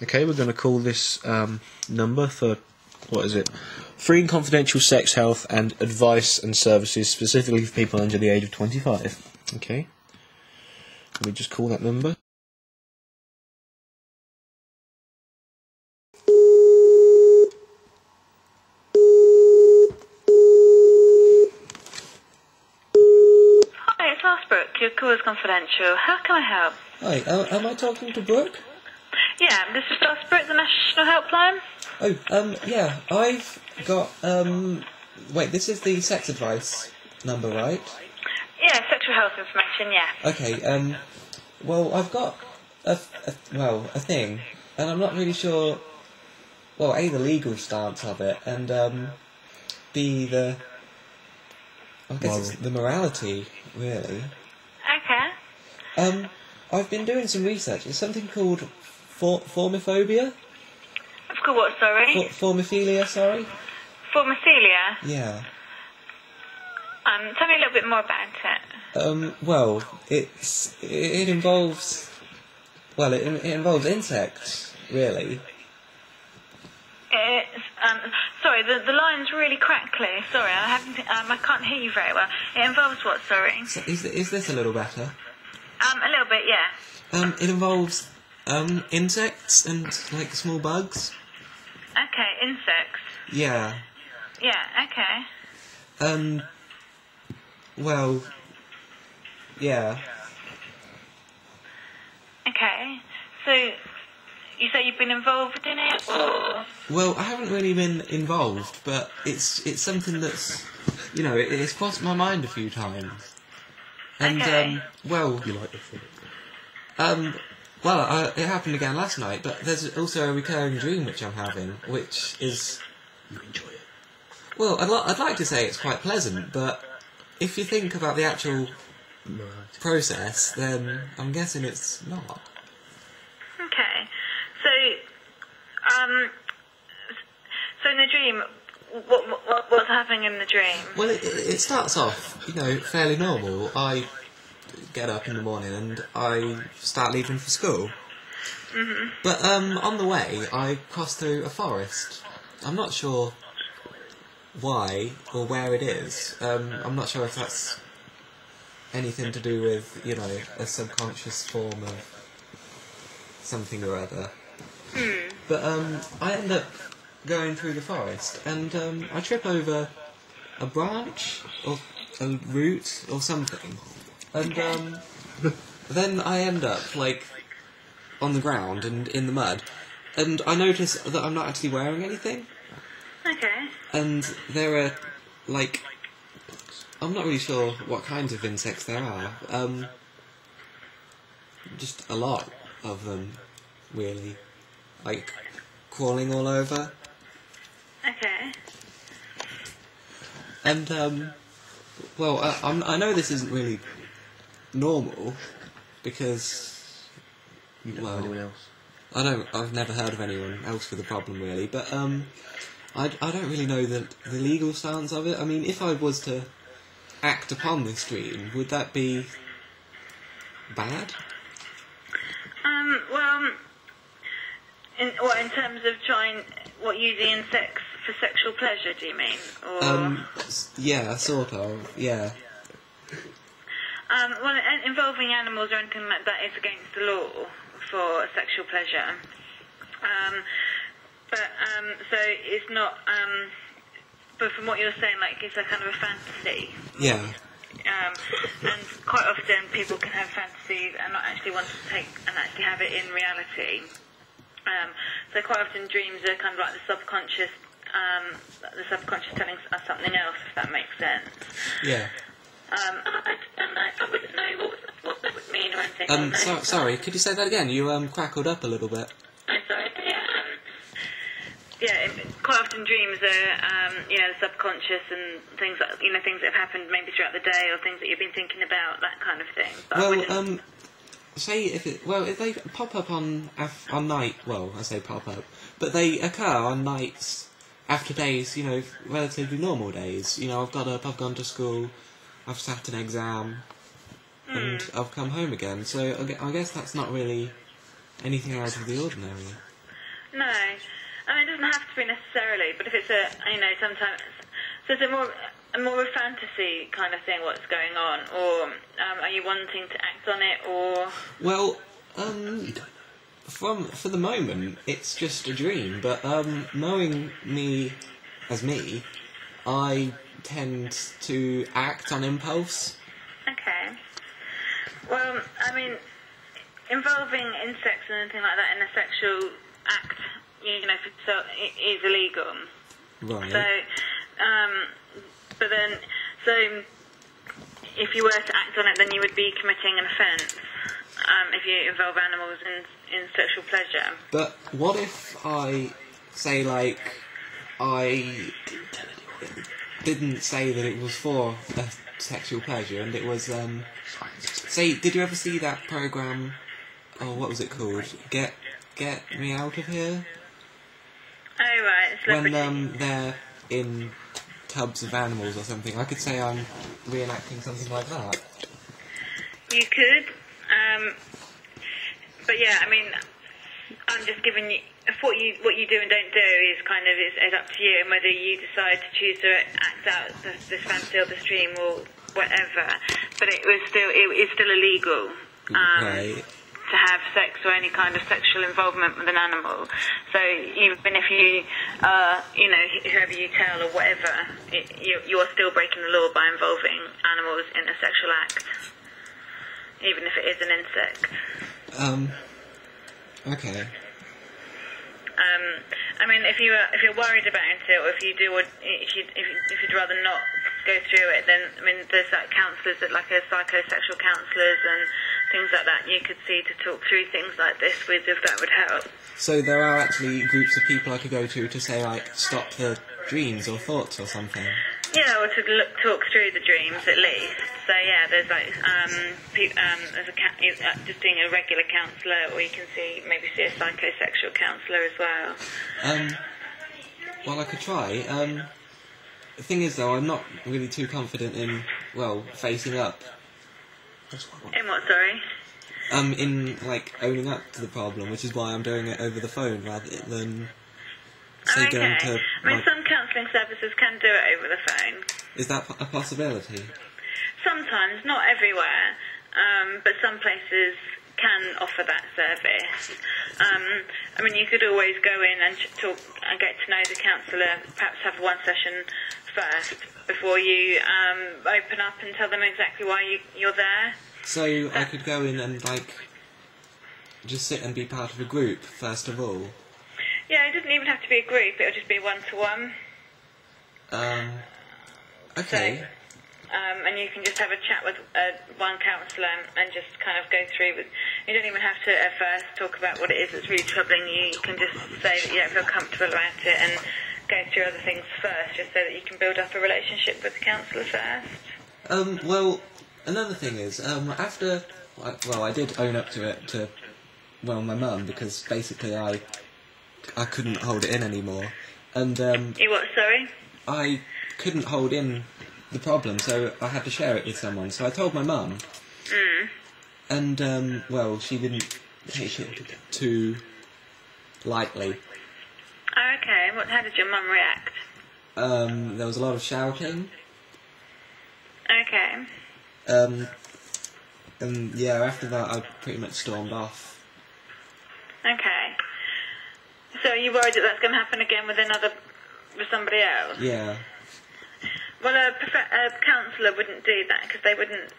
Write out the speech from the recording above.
Okay, we're going to call this number for, what is it? Free and confidential sex, health and advice and services, specifically for people under the age of 25. Okay? Let me just call that number. Hi, it's Brooke. Your call is confidential. How can I help? Hi, am I talking to Brooke? Yeah, this is Brooke, the National Helpline. Oh, yeah, I've got, wait, this is the sex advice number, right? Yeah, sexual health information, yeah. Okay, well, I've got a thing, and I'm not really sure, well, A, the legal stance of it, and, B, I guess it's the morality, really. Okay. I've been doing some research. It's something called formophobia. I've got what, sorry? Formophilia, sorry? Formophilia? Yeah. Tell me a little bit more about it. Well, it involves, well, it involves insects, really. It's, sorry, the line's really crackly. Sorry, I can't hear you very well. It involves what, sorry? So is this a little better? A little bit, yeah. It involves, insects and, like, small bugs. Okay, insects. Yeah. Yeah, okay. Well, yeah. Okay, so you say you've been involved in it, or? Well, I haven't really been involved, but it's something that's, you know, it's crossed my mind a few times. And, okay. well... You like the thought? Well, it happened again last night, but there's also a recurring dream which I'm having, which is... You enjoy it? Well, I'd like to say it's quite pleasant, but if you think about the actual process, then I'm guessing it's not. Okay, so in the dream, what's happening in the dream? Well, it starts off, you know, fairly normal. I get up in the morning and I start leaving for school. Mm-hmm. But on the way, I cross through a forest. I'm not sure why or where it is. I'm not sure if that's anything to do with, you know, a subconscious form of something or other. But I end up going through the forest and I trip over a branch or a root or something. And then I end up, like, on the ground and in the mud. And I notice that I'm not actually wearing anything. Okay. And there are, like, I'm not really sure what kinds of insects there are. Just a lot of them, really. Like, crawling all over. Okay. And, well, I know this isn't really normal, because... You don't know anyone else? I've never heard of anyone else with a problem, really, but, I don't really know the legal stance of it. I mean, if I was to act upon this dream, would that be bad? Well, in terms of using insects for sexual pleasure, do you mean? Or? Yeah, sort of, yeah. Well, involving animals or anything like that is against the law for sexual pleasure. So it's not, but from what you're saying, like, it's a kind of a fantasy. Yeah. And quite often people can have fantasies and not actually want to take and actually have it in reality. So quite often dreams are kind of like the subconscious telling us something else, if that makes sense. Yeah. I wouldn't know what that would mean or anything. Sorry, could you say that again? You, crackled up a little bit. I'm sorry, yeah, quite often dreams are, the subconscious and things that, things that have happened maybe throughout the day or things that you've been thinking about, that kind of thing. But say if they pop up on night, well, I say pop up, but they occur on nights after days, relatively normal days. I've got up, I've gone to school, I've sat an exam, and I've come home again, so I guess that's not really anything out of the ordinary. No. I mean, it doesn't have to be necessarily, but if it's sometimes... So it's a more of a fantasy kind of thing, what's going on, or are you wanting to act on it, or... Well, for the moment, it's just a dream, but knowing me as me, I tend to act on impulse. Okay. Well, I mean, involving insects and anything like that in a sexual act, is illegal. Right. So, so if you were to act on it, then you would be committing an offence if you involve animals in sexual pleasure. But what if I say, like, I didn't say that it was for a sexual pleasure, and it was, say, did you ever see that programme, what was it called? Get Me Out of Here? Oh, right, celebrity. When they're in tubs of animals or something, I could say I'm reenacting something like that. You could, but yeah, I mean, I'm just giving you what you do and don't do is up to you, and whether you decide to choose to act out this fantasy or this dream or whatever. But it is still illegal. Right. To have sex or any kind of sexual involvement with an animal. So even if you, whoever you tell or whatever, you're still breaking the law by involving animals in a sexual act, even if it is an insect. Okay. I mean, if you're worried about it, or if you'd rather not go through it, then I mean, there's like counsellors, like psychosexual counsellors and things like that. You could see to talk through things like this with, if that would help. So there are actually groups of people I could go to say, like, stop the dreams or thoughts or something. Yeah, or to talk through the dreams at least. So yeah, there's like just being a regular counsellor, or you can maybe see a psychosexual counsellor as well. Well, I could try. The thing is, though, I'm not really too confident in, facing up. In what, sorry? In, like, owning up to the problem, which is why I'm doing it over the phone rather than, say, going to... I mean, some counselling services can do it over the phone. Is that a possibility? Sometimes, not everywhere, but some places can offer that service. I mean, you could always go in and talk and get to know the counsellor, perhaps have one session first before you open up and tell them exactly why you're there. So I could go in and, like, just sit and be part of a group, first of all? Yeah, it doesn't even have to be a group, it'll just be one-to-one. Okay. So, and you can just have a chat with one counsellor and just kind of go through with... You don't even have to at first talk about what it is that's really troubling you. You can just say that you don't feel comfortable about it and go through other things first, just so that you can build up a relationship with the counsellor first. Well, another thing is, after... I did own up to it to, my mum, because basically I couldn't hold it in anymore. And, You what, sorry? I couldn't hold in the problem, so I had to share it with someone. So I told my mum. And, she didn't take it too lightly. Oh, okay. How did your mum react? There was a lot of shouting. Okay. And yeah, after that I pretty much stormed off. Okay. So are you worried that that's going to happen again with somebody else? Yeah. Well, a counsellor wouldn't do that, because they wouldn't